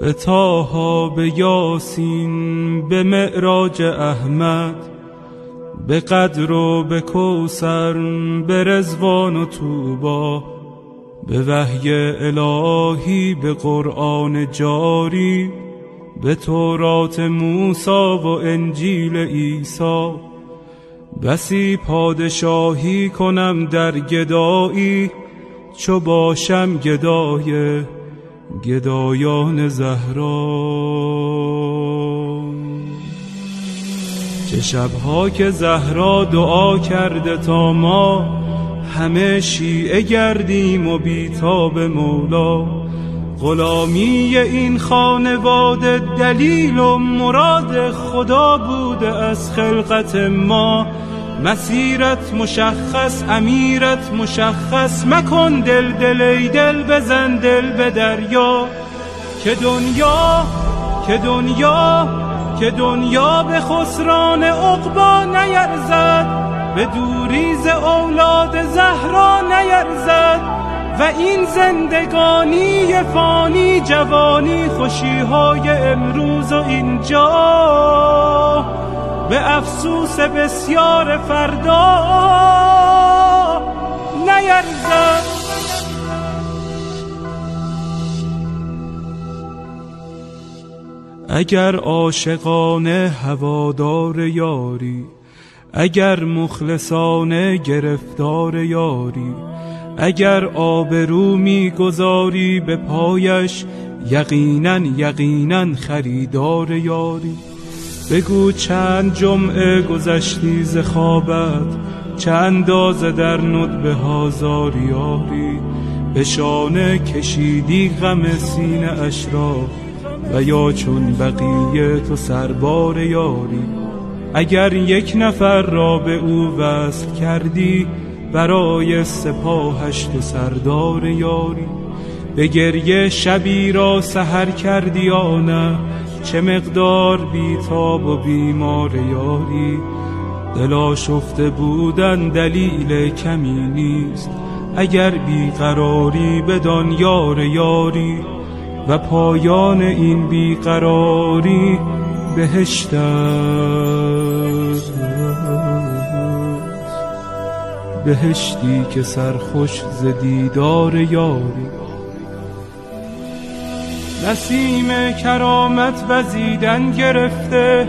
به طه، به یاسین، به معراج احمد، به قدر و به کوثر، به رضوان و طوبی، به وحی الهی، به قرآن جاری، به تورات موسی و انجیل عیسی. بسی پادشاهی کنم در گدایی، چو باشم گدای گدایان زهرا. چه شبها که زهرا دعا کرده تا ما همه شیعه گردیم و بیتاب مولا. غلامی این خانواده دلیل و مراد خدا بوده از خلقت ما. مسیرت مشخص، امیرت مشخص، مکن دل دل ای دل، بزن دل به دریا. که دنیا به خسران عقبی نیرزد، به دوریز اولاد زهرا نیرزد. و این زندگانی فانی، جوانی خوشیهای امروز و اینجا، به افسوس بسیار فردا نیرزد. اگر عاشقانه هوادار یاری، اگر مخلصانه گرفتار یاری، اگر آبرو می‌گذاری به پایش، یقیناً خریدار یاری. بگو چند جمعه گذشتی ز خوابت، چه اندازه در ندبه ها زاریاری. به شانه کشیدی غم سینه اش را، و یا چون بقیه تو سربار یاری. اگر یک نفر را به او وصل کردی، برای سپاهش تو سردار یاری. به گریه شبی را سحر کردی یا نه، چه مقدار بیتاب و بیمار یاری. دل آشفته بودن دلیل کمی نیست، اگر بیقراری بدان یار یاری. و پایان این بیقراری بهشت است، بهشتی که سرخوش ز دیدار یاری. نسیم کرامت وزیدن گرفته،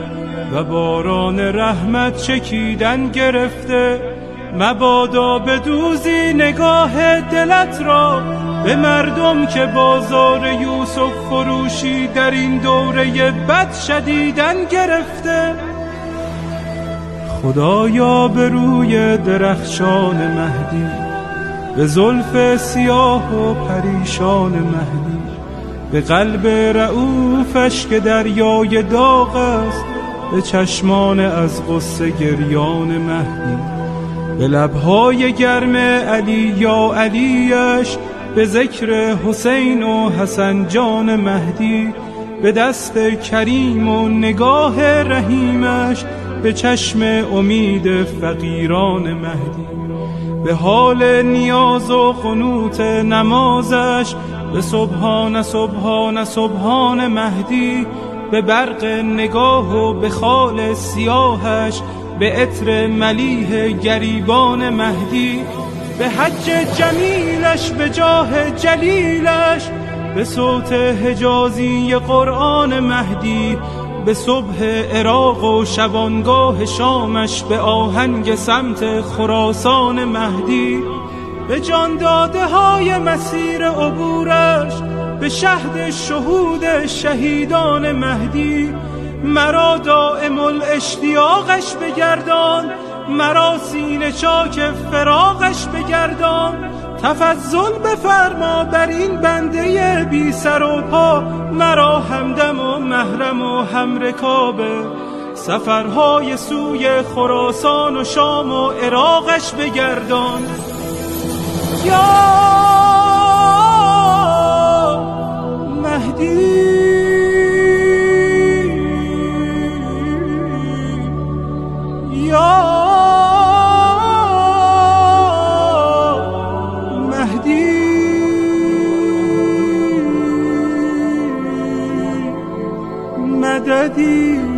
و باران رحمت چکیدن گرفته. مبادا بدوزی نگاه دلت را به مردم که بازار یوسف فروشی در این دوره بد شدیدن گرفته. خدایا به روی درخشان مهدی، به زلف سیاه و پریشان مهدی، به قلب رؤوفش که دریای داغ است، به چشمان از غصه گریان مهدی، به لبهای گرم علی یا علیش، به ذکر حسین و حسن جان مهدی، به دست کریم و نگاه رحیمش، به چشم امید فقیران مهدی، به حال نیاز و قنوت نمازش، به سبحان سبحان سبحان مهدی، به برق نگاه و به خال سیاهش، به عطر ملیح گریبان مهدی، به حج جمیلش، به جاه جلیلش، به صوت حجازی قرآن مهدی، به صبح عراق و شبانگاه شامش، به آهنگ سمت خراسان مهدی، به جان داده های مسیر عبورش، به شهد شهود شهیدان مهدی. مرا دائم الاشتیاقش بگردان، مرا سینه چاک فراقش بگردان. تفضل بفرما بر این بنده بی سر و پا، مرا همدم و محرم و همرکاب سفرهای سوی خراسان و شام و عراقش بگردان. یا مهدی، یا مهدی. موردی